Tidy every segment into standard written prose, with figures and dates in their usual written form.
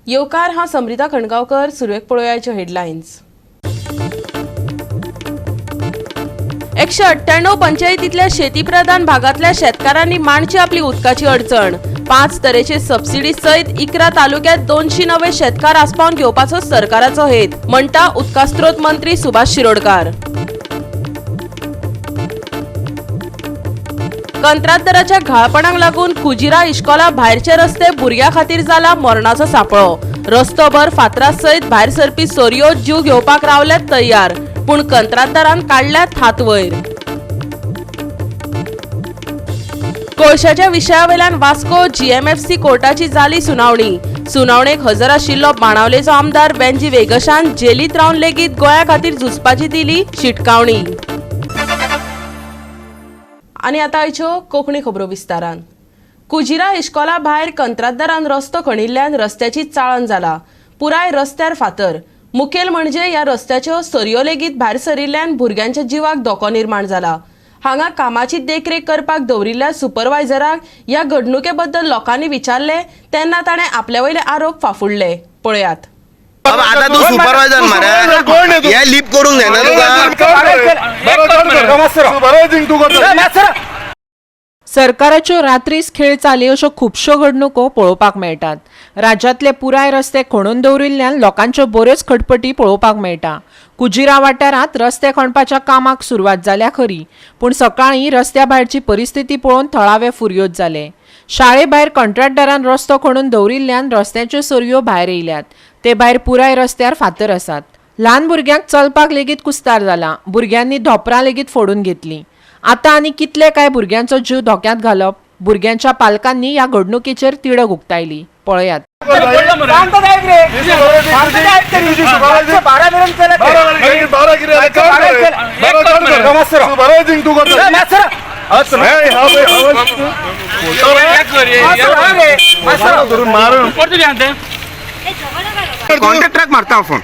येवकार हां समृता खणगांवकर. सुरवेक पळोवयाच्यो हेडलायन्स. 198 पंचायतींतल्या शेतीप्रधान भागातल्या शेतकारांनी मांडची आपली उदकाची अडचण. 5 तरेचे सबसिडी सयत 11 तालुक्यात 200 नवे शेतकार आस्पावन घेवपाचो सरकाराचो हेत, म्हणटा उदकास्त्रोत मंत्री सुभाष शिरोडकार. कंत्राटदाराच्या घाळपणाक लागून कुजिरा इश्कोला भायरचे रस्ते भुरग्यां खातीर जाला मरणाचो सापळो. रस्तोभर फातरां सयत भायर सरपी सोरयो जीव घेवपाक रावल्यात तयार, पूण कंत्राटदारान काडल्यात हात वयर. कोळशाच्या विशयावेल्यान वास्को जीएमएफसी कोर्टाची जाली सुनावणी. सुनावणेक हजर आशिल्लो बाणावलेचो आमदार बेंजी वेगशान जेलीत रावन लेगीत गोंया खातीर झुजपाची दिली शिटकावणी. आनी आतां आयच्यो कोंकणी खबरो विस्तारान. कुजिरा इश्कोला भायर कंत्राटदारान रस्तो खणिल्ल्यान रस्त्याची चाळण जाला. पुराय रस्त्यार फातर. मुखेल म्हणजे ह्या रस्त्याच्यो सरयो लेगीत भायर सरिल्ल्यान भुरग्यांच्या जिवाक धोको निर्माण जाला. हांगा कामाची देखरेख करपाक दवरिल्ल्या सुपरवायझराक ह्या घडणुके बद्दल लोकांनी विचारले तेन्ना ताणें आपल्या वयले आरोप फाफुडले. पळयात. आता तू सुपरवायझर मरे हे लिप करून देना तुका. सरकाराच्यो रात्रीच खेळ चाली अश्यो खुबश्यो घडणुको पळोवपाक मेळटात. राज्यांतले पुराय रस्ते खणून दवरिल्ल्यान लोकांच्यो बऱ्योच खटपटी पळोवपाक मेळटा. कुजिरा वाठारांत रस्ते खणपाच्या कामाक सुरवात जाल्या खरी, पूण सकाळीं रस्त्या भायरची परिस्थिती पळोवन थळावे फुर्योज जाले. शाळे भायर कंत्राटदारान रस्तो खणून दवरिल्ल्यान रस्त्याच्यो सरयो भायर येयल्यात. ते भायर पुराय रस्त्यार फातर आसात. ल्हान भुरग्यांक चलपाक लेगीत कुस्तार जाला. भुरग्यांनी धोपरां लेगीत फोडून घेतलीं. आतां आनी कितले काय भुरग्यांचो जीव धोक्यांत घालप. भुरग्यांच्या पालकांनी ह्या घडणुकेचेर तिडक उक्तायली. पळयात. कॉन्ट्रॅक्टराक मारता फोन.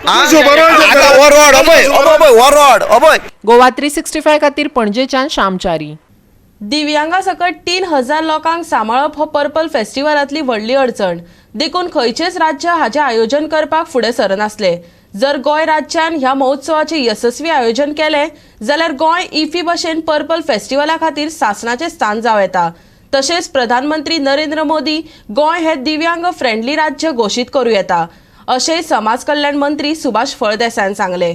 गोवा 365 खातीर पणजेच्यान श्यामचारी. दिव्यांगा सकट 3000 लोकांक सांबाळप हो पर्पल फेस्टिवलांतली व्हडली अडचण. देखून खंयचेच राज्य हाचे आयोजन करपाक फुडें सरनासले. जर गोंय राज्यान ह्या महोत्सवाचे यशस्वी आयोजन केले जाल्यार गोंय इफी भशेन पर्पल फेस्टिवला खातीर सासणाचें स्थान जावं येता. तशेंच प्रधानमंत्री नरेंद्र मोदी गोंय हे दिव्यांग फ्रेंडली राज्य घोशीत करूं येता, अशेंय समाज कल्याण मंत्री सुभाष फळदेसायान सांगले.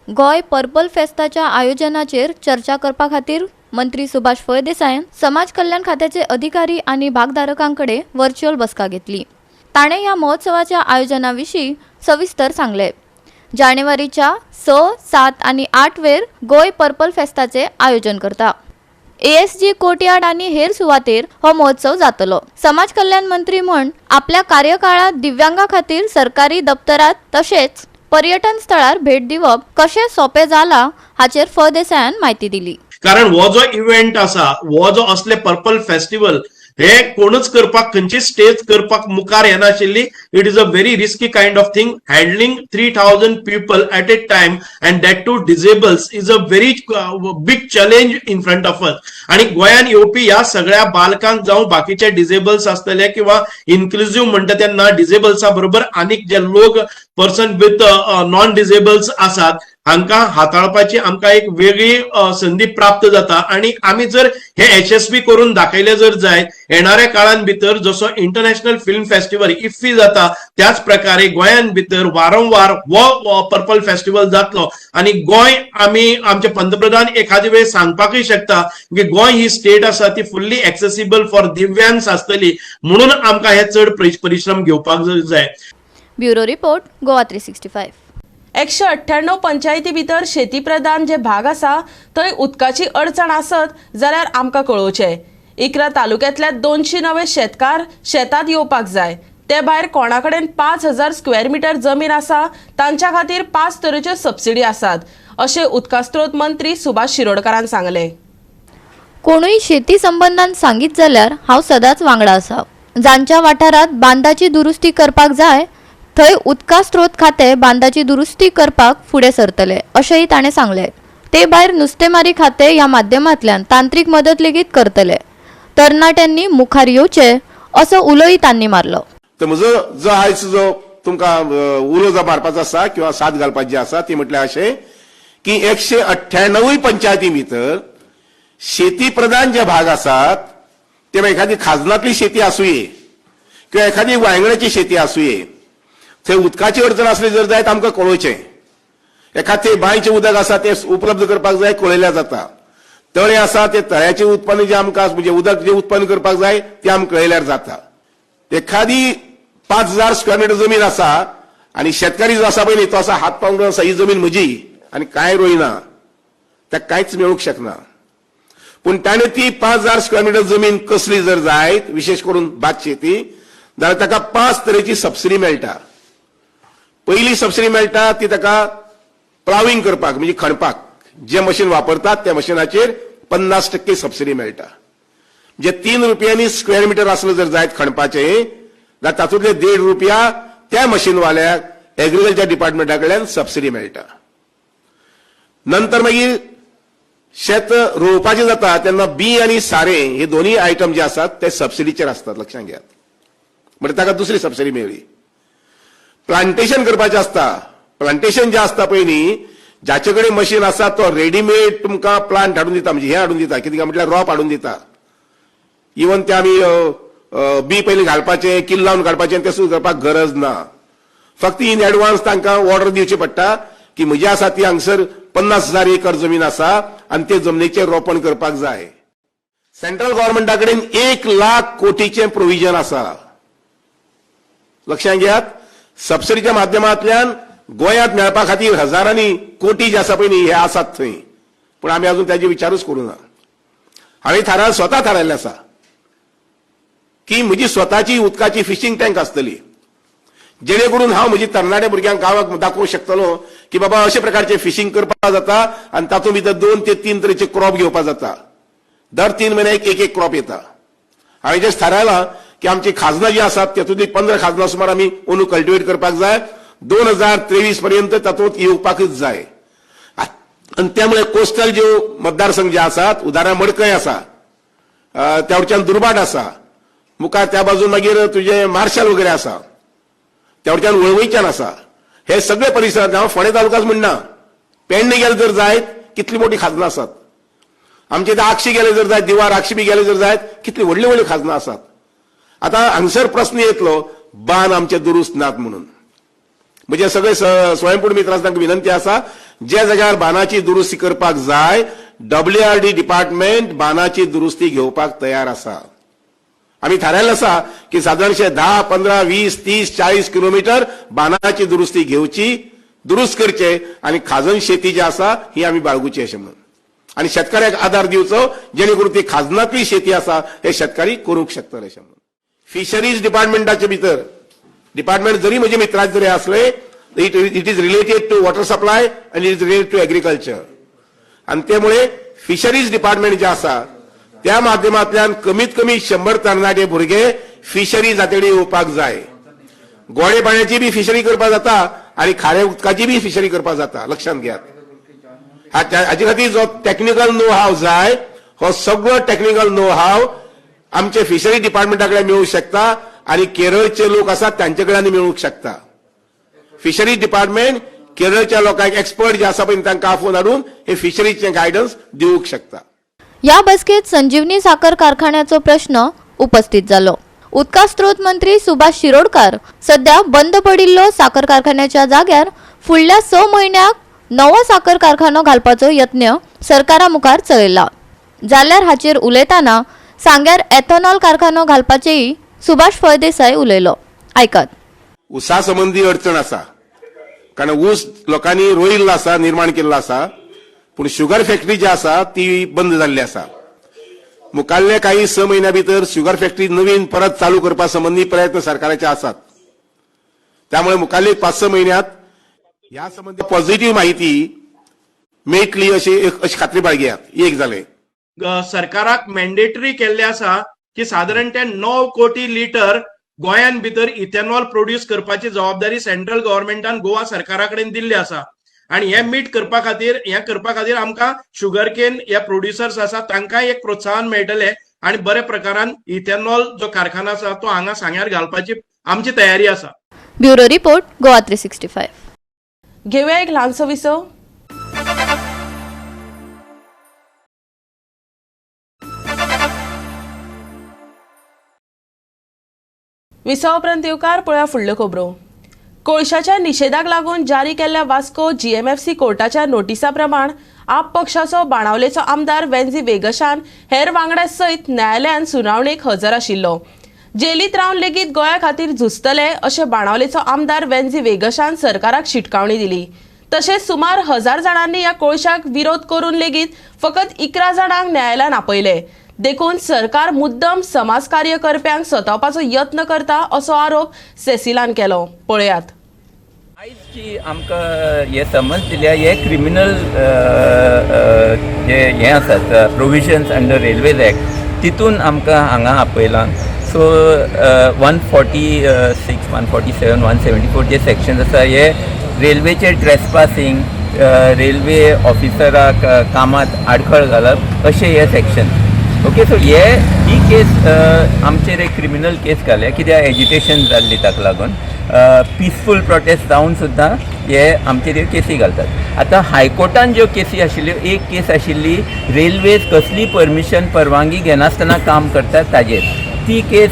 गोंय पर्पल फेस्ताच्या आयोजनाचेर चर्चा करपा खातीर मंत्री सुभाष फळदेसायान समाज कल्याण खात्याचे अधिकारी आनी भागधारकांकडे व्हर्च्युअल बसका घेतली. ताणें ह्या महोत्सवाच्या आयोजनाविशीं सविस्तर सांगले. जानेवारीच्या 6, 7 आनी 8 वेर गोंय पर्पल फेस्ताचे आयोजन करता. ASG कोर्टयार्ड आनी हेर सुवातेर हो महोत्सव जातलो. समाज कल्याण मंत्री म्हण आपल्या कार्यकाळात दिव्यांगा खातीर सरकारी दप्तरात तशेंच पर्यटन स्थळार भेट दिवप कशें सोपें जाला हाचेर फळदेसायान म्हायती दिली. कारण हो जो इव्हेंट आसा, हो जो असले पर्पल फेस्टिवल हे कोणूच करपाक खंयची स्टेज करपाक मुखार येनाशिल्ली. It is a very risky kind of thing. Handling 3000 people at a time and that to disables is a very big challenge in front of us. आणि गोंयान येवपी ह्या सगळ्या बालकांक जावं बाकीचे डिसेबल्स असतले किंवा इन्क्लुझिव्ह म्हणटा तेन्ना डिसेबल्सा बरोबर आनीक जे लोक पर्सन विथ नॉन डिसेबल्स आसात हांकां हाताळपाची आमकां एक वेगळी संधी प्राप्त जाता. आणि आमी जर हे यशस्वी करून दाखयले जर जायत येणाऱ्या काळान भितर जसो इंटरनॅशनल फिल्म फेस्टिवल इफ्फी जाता त्याच प्रकारे गोंयान भितर वारंवार हो पर्पल फेस्टिवल जातलो. आणि गोंय आमी आमचे पंतप्रधान एखादी वेळ सांगपाकय शकता की गोंय ही स्टेट आसा ती फुल्ली एक्सेसिबल फॉर दिव्यांग्स आसतली, म्हणून आमकां हे चड परिश्रम घेवपाक जाय. Bureau report Goa 365. 198 पंचायती भितर शेतीप्रधान जे भाग आसा थंय उदकाची अडचण आसत जाल्यार आमकां कळोवचें. 11 तालुक्यांतल्या 200 नवे शेतकार शेतात येवपाक जाय. ते भायर कोणा कडेन 5000 स्क्वेअर मिटर जमीन आसा तांच्या खातीर 5 तरेच्यो सबसिडी आसात, अशें उदकास्त्रोत मंत्री सुभाष शिरोडकारान सांगले. कोणूय शेती संबंधान सांगीत जाल्यार हांव सदांच वांगडा आसा. जांच्या वाठारांत बांदाची दुरुस्ती करपाक जाय थंय उदका स्त्रोत खाते बांदाची दुरुस्ती करपाक फुडें सरतले, अशेंय ताणें सांगलें. ते भायर नुस्तेमारी खाते ह्या माध्यमांतल्यान तांत्रीक मदत लेगीत करतले. तरणाट्यांनी मुखार येवचे असो उलोय तांणी मारलो. तर म्हजो जो आयज जो तुमकां उलो जो मारपाचो आसा किंवा साथ घालपाची जी आसा ती म्हटल्यार अशें की 198 पंचायती भितर शेती प्रधान जे भाग आसात ते एखादी खाजनातली शेती आसूये किंवा एखादी वांयगण्याची शेती आसूये थंय उदकाची अडचण आसली जर जायत आमकां कळोवचें. एखादे बांयचें उदक आसा तें उपलब्ध करपाक जाय कळयल्या जाता. तळे आसा ते तळ्याचें उत्पन्न जे आमकां म्हणजे उदक जे उत्पन्न करपाक जाय तें आमकां कळयल्यार जाता. एखादी 5000 स्क्वेअर मीटर जमीन आसा आनी शेतकरी जो आसा पळय न्ही तो आसा हात पावून आसा ही जमीन म्हजी आनी कांय रोयना ताका कांयच मेळूंक शकना. पूण ताणें ती 5000 स्क्वेअर मीटर जमीन कसली जर जायत विशेष करून भात शेती जाल्यार ताका 5 तरेची सबसिडी मेळटा. पयली सबसिडी मेळटा ती ताका प्लाविंग करपाक म्हणजे खणपाक जे मशीन वापरतात त्या मशिनाचेर 50% सबसिडी मेळटा. जे 3 रुपयांनी स्क्वेअर मीटर आसले जर जायत खणपाचे जाल्यार तातूंतले 1.5 रुपया त्या मशीनवाल्याक एग्रीकल्चर डिपार्टमेंटा कडल्यान सबसिडी मेळटा. नंतर मागीर शेत रोवपाचें जाता तेन्ना बी आनी सारें हे दोनूय आयटम जे आसात ते सबसिडीचेर आसतात लक्षांत घेयात. म्हणजे ताका दुसरी सबसिडी मेळ्ळी. प्लांटेशन करपाचें आसता प्लांटेशन जें आसता पळय न्ही जाचे कडेन मशीन आसा तो रेडीमेड तुमकां प्लांट हाडून दिता म्हणजे हे हाडून दिता कितें म्हटल्यार रोप हाडून दिता. इवन ते आमी बी पयलीं घालपाचें किल्ल लावन काडपाचें तें सुद्दां करपाक गरज ना. फक्त इन एडवान्स तांकां ऑर्डर दिवची पडटा की म्हजी आसा ती हांगसर 50,000 एकर जमीन आसा आनी ते जमनीचेर रोपण करपाक जाय. सेंट्रल गव्हर्मेंटा कडेन 1 लाख कोटीचें प्रोविजन आसा. लक्षांत घेयात. सबसिडीच्या माध्यमांतल्यान गोंयांत मेळपा खातीर हजारांनी कोटी जे आसा पळय न्ही हे आसात थंय पूण आमी अजून ताजे विचारूच करूं ना. हांवें स्वता थारायल्लें आसा की म्हजी स्वताची उदकाची फिशींग टँक आसतली जेणे करून हांव म्हजी तरणाट्या भुरग्यांक गांवांत दाखोवंक शकतलो की बाबा अशे प्रकारचे फिशींग करपाक जाता आनी तातूंत भितर 2 ते 3 तरेचे क्रॉप घेवपाक जाता. दर 3 म्हयन्याक एक क्रॉप येता. हांवें जस्ट थारायलां की आमची खाजनां जी आसात तातूंतली 15 खाजनां सुमार आमी अंदू कल्टिवेट करपाक जाय. 2023 पर्यंत तातूंत येवपाकच जाय. आनी त्यामुळे कोस्टल ज्यो मतदारसंघ जे आसात उदाहरण मडकय आसा त्या वटेच्यान दुर्बाट आसा मुखार त्या बाजून मागीर तुजे मार्शल वगैरे आसा त्या वटेच्यान वळवयच्यान आसा हे सगळे परिसरांत हांव फोंडे तालुकाच म्हणना पेडणे गेले जर जायत कितली मोठी खाजनां आसात. आमचे ते आक्षी गेले जर जायत दिवार आक्षी बी गेले जर जायत कितली व्हडली व्हडली खाजनां आसात. आतां हांगसर प्रस्न येतलो बांद आमचे दुरुस्त नात म्हणून. म्हणजे सगळे स्वयंपूर्ण मित्रांक तांकां विनंती आसा ज्या जाग्यार बांदाची दुरुस्ती करपाक जाय WRD डिपार्टमेंट बांदाची दुरुस्ती घेवपाक तयार आसा. आमी थारायल्लें आसा की सादारणशे 10, 15, 20, 30, 40 किलोमीटर बांदाची दुरुस्ती घेवची दुरुस्त करचे आनी खाजन शेती जी आसा ही आमी बाळगुची अशें म्हणून आनी शेतकऱ्याक आदार दिवचो जेणे करून ती खाजनातली शेती आसा हे शेतकारी करूंक शकतले अशें म्हणून. फिशरीज डिपार्टमेंटाचे भितर डिपार्टमेंट जरी म्हजे मित्राचे जरी असले it is related to water supply आनी it is related to agriculture आनी त्यामुळे फिशरीज डिपार्टमेंट जे आसा त्या माध्यमांतल्यान कमीत कमी 100 तरणाटे भुरगे फिशरी जातेडी येवपाक जाय. गोडे पाण्याची बी फिशरी करपाक जाता आनी खाऱ्या उदकाची बी फिशरी करपाक जाता लक्षांत घेयात. हाचे खातीर जो टॅक्निकल नो हाव जाय हो सगळो टॅक्निकल नो हाव आमचे फिशरी डिपार्टमेंटा कडेन मेळूंक शकता आनी केरळचे लोक आसात तांचे कडेन मेळूंक शकता. फिशरी डिपार्टमेंट केरळच्या लोकांक एक्सपर्ट जे आसा पळय तांकां आफोवन हाडून हे फिशरीचे गायडन्स दिवंक शकता. या बसकेत संजीवनी साखर कारखान्याचो प्रश्न उपस्थित जालो. उदका स्त्रोत मंत्री सुभाष शिरोडकार सध्या बंद पडिल्लो साखर कारखान्याच्या जाग्यार फुडल्या 6 म्हयन्याक नवो साखर कारखानो घालपाचो यत्न सरकारा मुखार चलयला. जाल्यार हाचेर उलयतना सांग्यार एथेनॉल कारखानो घालपाचेय सुभाष फळदेसाय उलयलो. आयकात. उसा संबंधी अडचण आसा कारण ऊस लोकांनी रोयिल्लो आसा निर्माण केल्लो आसा पूण शुगर फॅक्टरी जी आसा ती बंद जाल्ली आसा. मुखाल्ले काही 6 म्हयन्या भितर शुगर फॅक्टरी नवीन परत चालू करपा संबंधी प्रयत्न सरकाराचे आसात. त्यामुळे मुखाल्ले 5-6 म्हयन्यात ह्या संबंधी पॉझिटिव्ह माहिती मेळटली अशी खात्री बाळगियात. एक जालें. सरकाराक मॅन्डेटरी केल्ले आसा की साधारण ते 9 कोटी लिटर गोंयान भितर इथेनॉल प्रोड्यूस करपाची जबाबदारी सेंट्रल गव्हर्नमेंटान गोवा सरकारा कडेन दिल्ली आसा आणि हे मीट करपा खातीर आमकां शुगर केन ह्या प्रोड्युसर्स आसा तांकांय एक प्रोत्साहन मेळटले आणि बरे प्रकारान इथेनॉल जो कारखाना आसा तो हांगा सांग्यार घालपाची आमची तयारी आसा. Bureau report Goa 365. घेऊया एक ल्हानसो विसव. विसवा उपरांत येवकार पळया फुडल्यो खबरो. कोळशाच्या निशेधाक लागून जारी केल्ल्या वास्को GMFC कोर्टाच्या नोटिसा प्रमाण आप पक्षाचो बाणावलेचो आमदार वेन्झी वेगशान हेर वांगड्या सयत न्यायालयान सुनावणेक हजर आशिल्लो. जेलीत रावन लेगीत गोंया खातीर झुजतले अशें बाणावलेचो आमदार वेन्झी वेगशान सरकाराक शिटकावणी दिली. तशेंच सुमार 1000 जाणांनी ह्या कोळशाक विरोध करून लेगीत फकत 11 जाणांक न्यायालयान आपयले. देखून सरकार मुद्दम समाजकार्य करप्यांक सतावपाचो यत्न करता असो आरोप सेसिलान केलो. पळयात. आयज जी आमकां हे समज दिल्या हे क्रिमिनल जे हे आसात प्रोविजन्स अंडर रेल्वेज एक्ट तितून आमकां हांगा आपयलां. सो 146, 147, 174 जे सेक्शन्स आसा हे रेल्वेचे ट्रेसपासिंग, रेल्वे ऑफिसराक कामात आडखळ घालप अशे हे सेक्शन. ओके, सो ही केस आमचेर एक क्रिमिनल केस घाल्या कित्याक एजिटेशन जाल्ली ताका लागून पिसफूल प्रोटेस्ट जावन सुद्दां हे आमचेर केसी घालतात. आतां हायकोर्टान ज्यो केसी आशिल्ल्यो, एक केस आशिल्ली रेल्वेज कसली परवानगी घेनासतना काम करतात ताजेर. ती case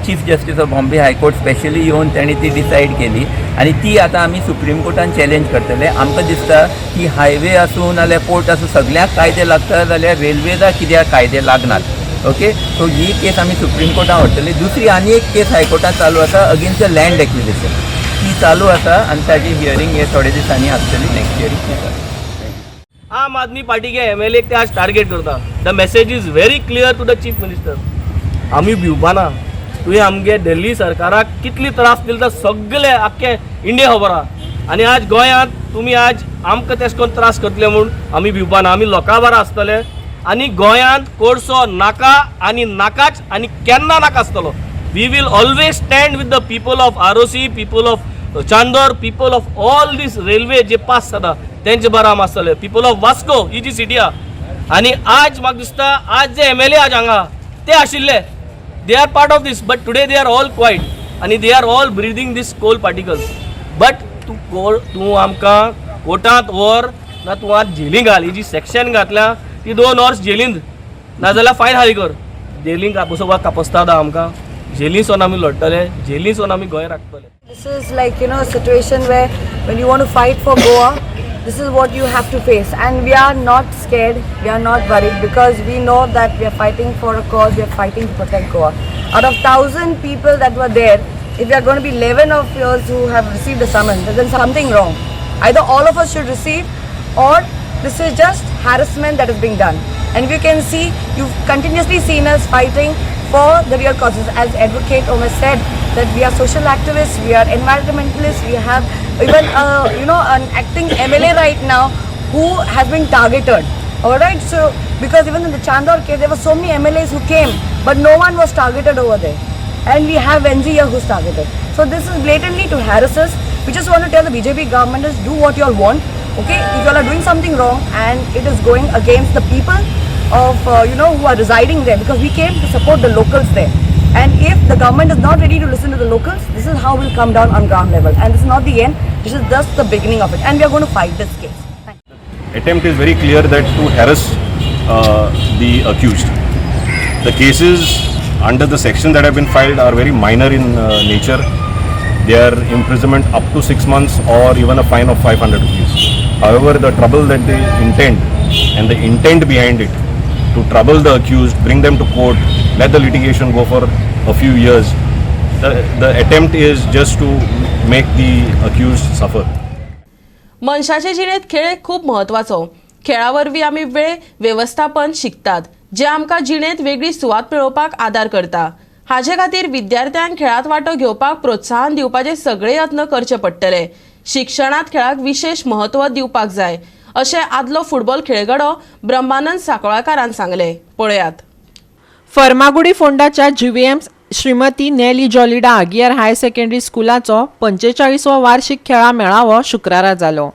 chief justice of Bombay high court specially येवन तांणी ती डिसायड केली आनी ती आतां आमी सुप्रीम कोर्टान चॅलेंज करतले. आमकां दिसता की हायवे आसूं नाल्यार पोर्ट आसूं सगळ्याक कायदे लागता जाल्यार रेल्वेजाक कित्याक कायदे लागनात. ओके, सो ही केस आमी सुप्रीम कोर्टान व्हरतली. दुसरी आनी एक केस हायकोर्टान चालू आसा अगेन्स्ट द लँड एक्विजिशन. ती चालू आसा आनी ताजी हियरींग हे थोडे दिसांनी आसतली. नेक्स्ट हियरींग आम आदमी पार्टी के MLA ते आज टार्गेट करता. The message is very clear to the chief minister. आमी भिवपाना. तुवें आमगे दिल्ली सरकाराक कितली त्रास दिले सगळे आख्खे इंडिया खबर आहा. आनी आज गोंयांत तुमी आज आमकां तेश कोन्न त्रास करतले म्हूण आमी भिवपाना. आमी लोकां बरा आसतले आनी गोंयांत कोळसो नाका आनी नाकाच आनी केन्ना नाका आसतलो. We will always stand with the people of ROC, people of Chandor, people of all these railway जे पास जाता तेंचे बरा आमी आसतले. पीपल ऑफ वास्को ही जी सिटी आहा. आनी आज म्हाका दिसता आज जे MLA आज हांगा ते आशिल्ले they are part of this, but today they are all quiet and they are all breathing this coal particles. But तू आमकां कोर्टांत व्हर ना तूं आज जेलींत घाल. ही जी सेक्शन घातल्या ती 2 वर्स जेलींत नाजाल्यार फायन हारी कर. जेलींत कापस्ता आमकां. जेलींतसून आमी लडटले, जेलींतसून आमी Goa राखतले. This is like, a situation where when you want to fight for Goa, this is what you have to face, and we are not scared, we are not worried, because we know that we are fighting for a cause, we are fighting to protect Goa. Out of 1,000 people that were there, if there are going to be 11 of yours who have received a summons, then something wrong. Either all of us should receive, or this is just harassment that is being done. And you can see, you've continuously seen us fighting for the real causes. As Advocate Omer said, that we are social activists, we are environmentalists, we have even an acting MLA right now who has been targeted. Alright, so because even in the Chandor case there were so many MLAs who came, but no one was targeted over there. And we have Venzi here who's targeted. So this is blatantly to harass us. We just want to tell the BJP government is do what you all want. Okay, if you all are doing something wrong and it is going against the people of who are residing there, because we came to support the locals there. And if the government is not ready to listen to the locals, this is how we'll come down on ground level. And this is not the end, this is just the beginning of it. And we are going to fight this case. Attempt is very clear that to harass the accused. The cases under the section that have been filed are very minor in nature. They are imprisonment up to 6 months or even a fine of 500 rupees. However, the trouble that they intend and the intent behind it to trouble the accused, bring them to court, let the litigation go for a few years. The attempt is just to make the accused suffer. मनशाचे जिणेंत खेळ एक खूब म्हत्वाचो. खेळा वरवीं आमी वेळ वेवस्थापन शिकतात, जे आमकां जिणेंत वेगळी सुवात मेळोवपाक आदार करता. हाचे खातीर विद्यार्थ्यांक खेळांत वांटो घेवपाक प्रोत्साहन दिवपाचे सगळे यत्न करचे पडटले. शिक्षणांत खेळाक विशेष महत्व दिवपाक जाय अशें आदलो फुटबॉल खेळगडो ब्रह्मानंद साकोळकारान सांगले. पळयात. फर्मागुडी फोंडाच्या GVM श्रीमती नेली जॉलिडा आगियार हायर सेकंडरी स्कुलाचो 45वो वार्षिक खेळा मेळावो शुक्रारा जालो.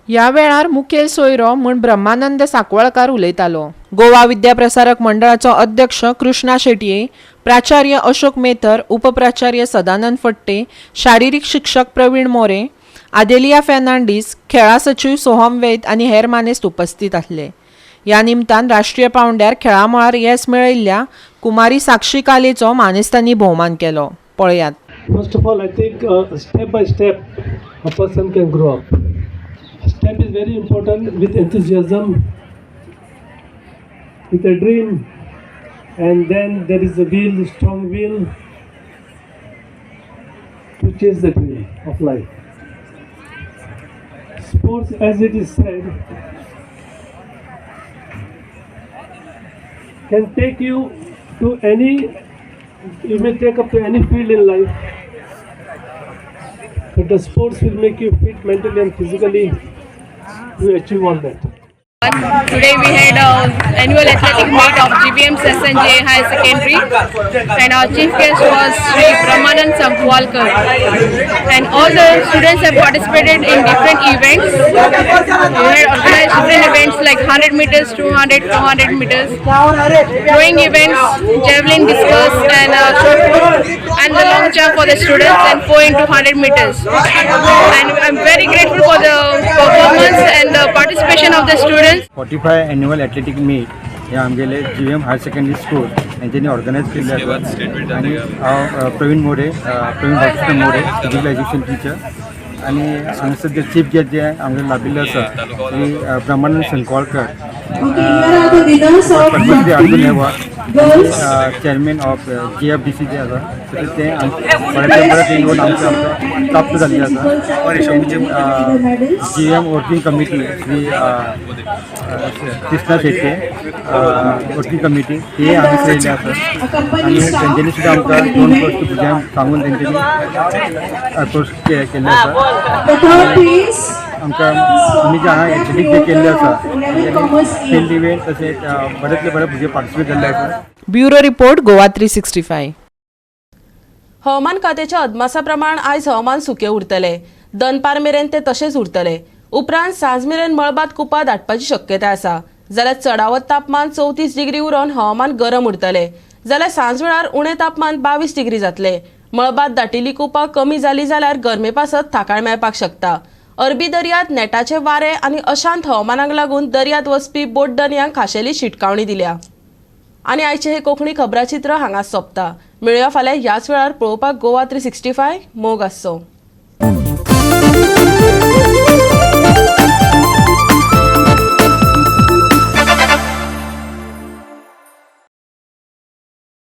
ह्या वेळार मुखेल सोयरो म्हूण ब्रह्मानंद सांकवाळकार उलयतालो. गोवा विद्याप्रसारक मंडळाचो अध्यक्ष कृष्णा शेटये, प्राचार्य अशोक मेथर, उपप्राचार्य सदानंद फट्टे, शारिरीक शिक्षक प्रवीण मोरे, आदेलिया फेर्नांडीस, खेळा सचिव सोहम वैद आनी हेर मानेस्त उपस्थित आसले. ह्या निमतान राष्ट्रीय पांवड्यार खेळा मळार येस मेळयिल्ल्या कुमारी साक्षी कालेचो मानेस्तांनी भोवमान केलो. पळयात. First of all, I think step by step a person can grow up. A step is very important with enthusiasm, with a dream, and then there is a will, strong will to chase the dream of life. Sports, as it is said, can take you to any. You may take up to any field in life, but the sports will make you fit mentally and physically to achieve all that. Today we had annual athletic meet of GBM SNJ Higher Secondary, and our chief guest was Sri Brahmanand Sankwalkar, and all the students have participated in different events. We had organized different events like 100 meters, 200, 400 meters, throwing events, javelin discus, and shot put, and the long jump for the students, and 4 into 100 meters. And I'm very grateful for the performance and the participation of the students. 45 annual athletic meet हे आमगेले GVM higher secondary school यांच्यानी organise केल्ले आसा. आनी हांव Praveen More, Praveen Balkrishna More, physical education teacher, आनी हांगासर जे चीफ गेस्ट जे आमगे लाभिल्ले आसा Shri Brahmanand Sankwalkar, Padmashri Arjun award, chairman of GFDC जे आसा ते बऱ्याच इवन आमकां प्राप्त जाल्ले आसा. GM working committee Shri Krishna Shette working committee ते आमी केल्ले आसा. आनी तेंच्यांनी सुद्दां आमकां 2 पोस्ट भुरग्यांक सांगून तेंच्यांनी अप्रोच केल्ले आसा. आमकां आमी जे हांगा एथलेटीक जे केल्ले आसा फील्ड इव्हेंट तशेंच बरेंतले बरे भुरगे पार्टिसिपेट जाल्ले आसा. Bureau report Goa 365. हवामान खात्याच्या अदमासा प्रमाण आयज हवामान सुकें उरतलें. दनपार मेरेन ते तशेंच उरतलें. उपरांत सांज मेरेन मळबात कुपां दाटपाची शक्यताय आसा. जाल्यार चडावत तापमान 34 डिग्री उरोन हवामान गरम उरतलें. जाल्यार सांज वेळार उणें तापमान 22 डिग्री जातलें. मळबात दाटिल्ली कुपां कमी जाली जाल्यार गरमे पासत थाकाय मेळपाक शकता. अरबी दर्यांत नेटाचे वारे आनी अशांत हवामानाक लागून दर्यांत वचपी बोट दर्यांक खाशेली शिटकावणी दिल्या. आनी आयचे हे कोंकणी खबराचित्र हांगाच सोंपता. मेळुया फाल्यां ह्याच वेळार पळोवपाक गोवा 365 मोग आसचो.